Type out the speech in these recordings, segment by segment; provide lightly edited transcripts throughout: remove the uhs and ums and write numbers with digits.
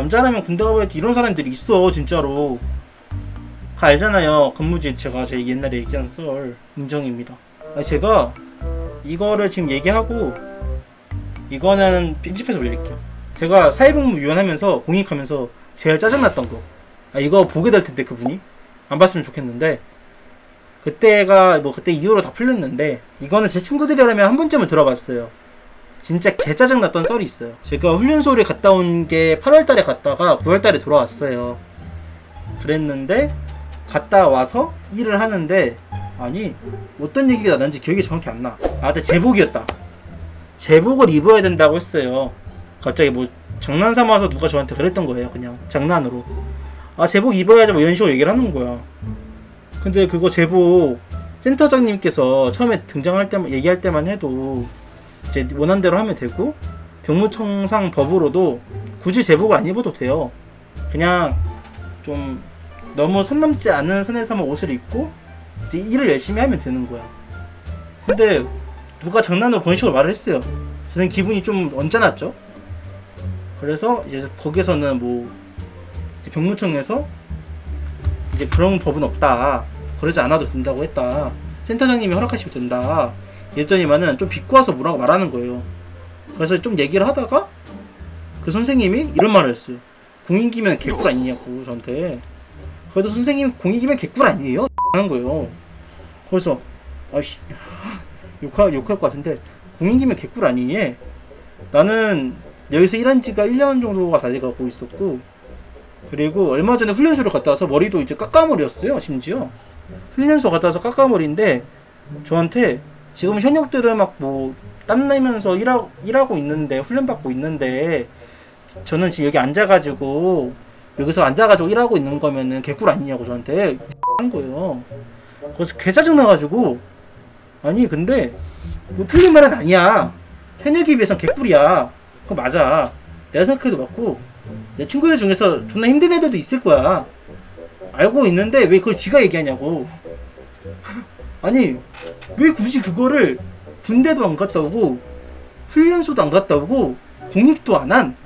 남자라면 군대 가봐야지 이런 사람들이 있어 진짜로. 다 알잖아요. 근무지 제가 제 옛날에 얘기한 썰 인정입니다. 아니 제가 이거를 지금 얘기하고 이거는 편집해서 올릴게요. 제가 사회복무 위원하면서 공익하면서 제일 짜증났던 거. 이거 보게 될 텐데 그분이 안 봤으면 좋겠는데 그때가 뭐 그때 이후로 다 풀렸는데 이거는 제 친구들이라면 한 번쯤은 들어봤어요. 진짜 개 짜증났던 썰이 있어요. 제가 훈련소를 갔다 온 게 8월달에 갔다가 9월달에 돌아왔어요. 그랬는데 갔다 와서 일을 하는데 아니 어떤 얘기가 나는지 기억이 정확히 안 나. 근데 제복이었다. 제복을 입어야 된다고 했어요. 갑자기 뭐 장난 삼아서 누가 저한테 그랬던 거예요. 그냥 장난으로 제복 입어야지 뭐 이런 식으로 얘기를 하는 거야. 근데 그거 제복 센터장님께서 처음에 등장할 때만 얘기할 때만 해도 이제 원한대로 하면 되고 병무청상 법으로도 굳이 제복을 안 입어도 돼요. 그냥 좀 너무 선 넘지 않은 선에서만 옷을 입고 이제 일을 열심히 하면 되는 거야. 근데 누가 장난으로 그런 식으로 말을 했어요. 저는 기분이 좀 언짢았죠. 그래서 이제 거기서는 뭐 이제 병무청에서 이제 그런 법은 없다. 그러지 않아도 된다고 했다. 센터장님이 허락하시면 된다. 이랬더니만은 좀 비꼬아서 뭐라고 말하는 거예요. 그래서 좀 얘기를 하다가 그 선생님이 이런 말을 했어요. 공익이면 개꿀 아니냐고 저한테. 그래도 선생님 공익이면 개꿀 아니에요? 하는 거예요. 그래서 아씨 욕할 것 같은데 공익이면 개꿀 아니니? 나는 여기서 일한 지가 1년 정도가 다 돼가고 있었고 그리고 얼마 전에 훈련소를 갔다 와서 머리도 이제 까까머리였어요. 심지어 훈련소 갔다 와서 까까머리인데 저한테 지금 현역들은 막 뭐 땀내면서 일하고 있는데 훈련받고 있는데 저는 지금 여기 앉아가지고 여기서 앉아가지고 일하고 있는 거면은 개꿀 아니냐고 저한테 한 거예요. 그래서 개 짜증나가지고 아니 근데 뭐 틀린 말은 아니야. 현역에 비해선 개꿀이야. 그거 맞아. 내가 생각해도 맞고 내 친구들 중에서 존나 힘든 애들도 있을 거야. 알고 있는데 왜 그걸 지가 얘기하냐고. 아니 왜 굳이 그거를 군대도 안 갔다 오고 훈련소도 안 갔다 오고 공익도 안 한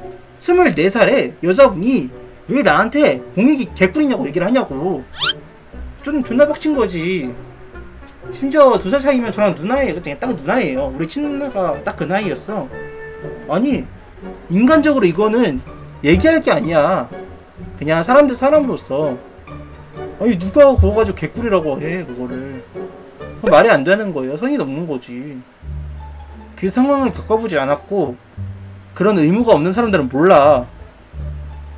24살의 여자분이 왜 나한테 공익이 개꿀이냐고 얘기를 하냐고. 좀 존나 빡친 거지. 심지어 2살 차이면 저랑 누나예요. 그냥 딱 누나예요. 우리 친누나가 딱 그 나이였어. 아니 인간적으로 이거는 얘기할 게 아니야. 그냥 사람 대 사람으로서. 아니 누가 그거 가지고 개꿀이라고 해 그거를. 말이 안 되는 거예요. 선이 넘는 거지. 그 상황을 겪어보지 않았고 그런 의무가 없는 사람들은 몰라.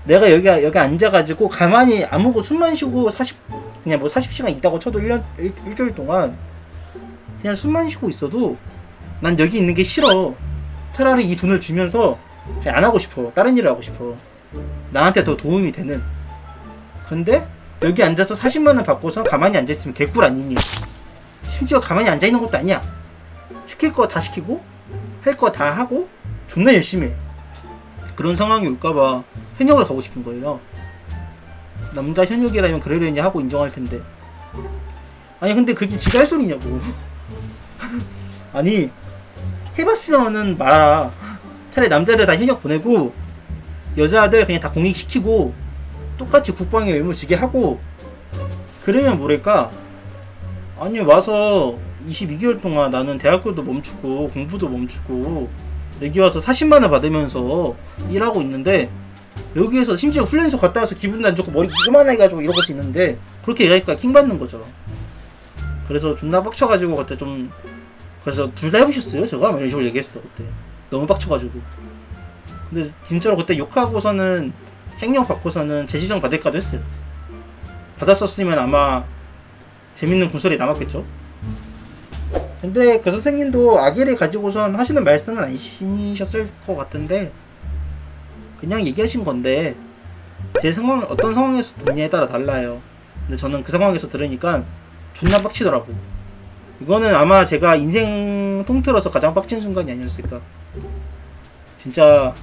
내가 여기 앉아가지고 가만히 아무것도 숨만 쉬고 그냥 뭐 40시간 있다고 쳐도 일주일 동안 그냥 숨만 쉬고 있어도 난 여기 있는 게 싫어. 차라리 이 돈을 주면서 그냥 안 하고 싶어. 다른 일을 하고 싶어. 나한테 더 도움이 되는. 근데 여기 앉아서 40만원 받고서 가만히 앉아있으면 개꿀 아니니. 심지어 가만히 앉아있는 것도 아니야. 시킬 거 다 시키고 할 거 다 하고 존나 열심히 해. 그런 상황이 올까봐 현역을 가고 싶은 거예요. 남자 현역이라면 그러려니 하고 인정할 텐데. 아니 근데 그게 지가 할 소리냐고. 아니 해봤으면은 말아. 차라리 남자들 다 현역 보내고 여자들 그냥 다 공익시키고 똑같이 국방의 의무 지게 하고 그러면 뭐랄까. 아니 와서 22개월 동안 나는 대학교도 멈추고 공부도 멈추고 여기 와서 40만원 받으면서 일하고 있는데 여기에서 심지어 훈련소 갔다 와서 기분도 안 좋고 머리 이만하게 가지고 이러고 수 있는데 그렇게 얘기하니까 킹받는 거죠. 그래서 존나 빡쳐가지고 그때 좀 그래서 둘 다 해보셨어요? 제가 이런 식으로 얘기했어 그때. 너무 빡쳐가지고. 근데 진짜로 그때 욕하고서는 생명 받고서는 재지정 받을까도 했어요. 받았었으면 아마 재밌는 군소리 남았겠죠. 근데 그 선생님도 아기를 가지고선 하시는 말씀은 아니셨을 것 같은데 그냥 얘기하신 건데 제 상황 어떤 상황에서 듣냐에 따라 달라요. 근데 저는 그 상황에서 들으니까 존나 빡치더라고. 이거는 아마 제가 인생 통틀어서 가장 빡친 순간이 아니었을까. 진짜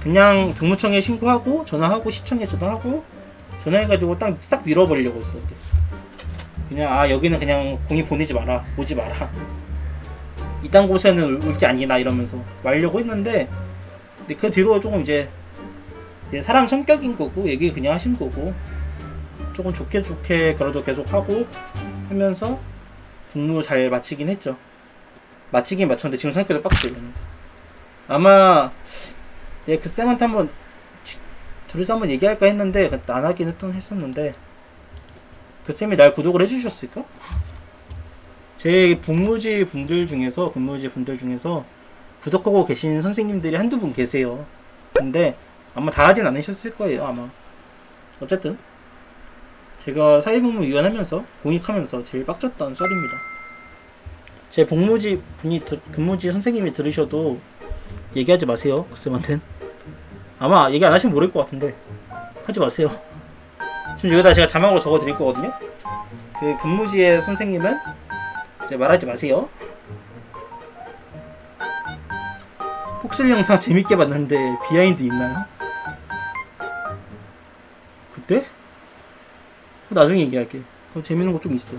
그냥 병무청에 신고하고 전화하고 시청에 전화하고 전화해가지고 딱 싹 밀어버리려고 했어. 그냥 여기는 그냥 공이 보내지 마라. 오지 마라. 이딴 곳에는 올 게 아니나 이러면서 말려고 했는데 근데 그 뒤로 조금 이제 사람 성격인 거고 얘기 그냥 하신 거고 조금 좋게 좋게 그래도 계속 하고 하면서 복무 잘 마치긴 했죠. 마치긴 마쳤는데 지금 생각해도 빡세요. 아마 그 쌤한테 한번 둘이서 한번 얘기할까 했는데 안 하긴 했었는데 그 쌤이 날 구독을 해주셨을까? 제 복무지 분들 중에서 구독하고 계신 선생님들이 한두 분 계세요. 근데 아마 다 하진 않으셨을 거예요. 아마 어쨌든 제가 사회복무 위원하면서 공익하면서 제일 빡쳤던 썰입니다. 제 복무지 근무지 선생님이 들으셔도 얘기하지 마세요. 그 쌤한텐 아마 얘기 안 하시면 모를 것 같은데 하지 마세요. 지금 여기다 제가 자막으로 적어 드릴 거거든요. 그 근무지의 선생님은 이제 말하지 마세요. 폭설 영상 재밌게 봤는데 비하인드 있나요? 그때? 나중에 얘기할게. 그거 재밌는 거 좀 있어.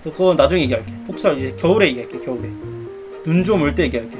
그건 나중에 얘기할게. 폭설 이제 겨울에 얘기할게. 겨울에 눈 좀 올 때 얘기할게.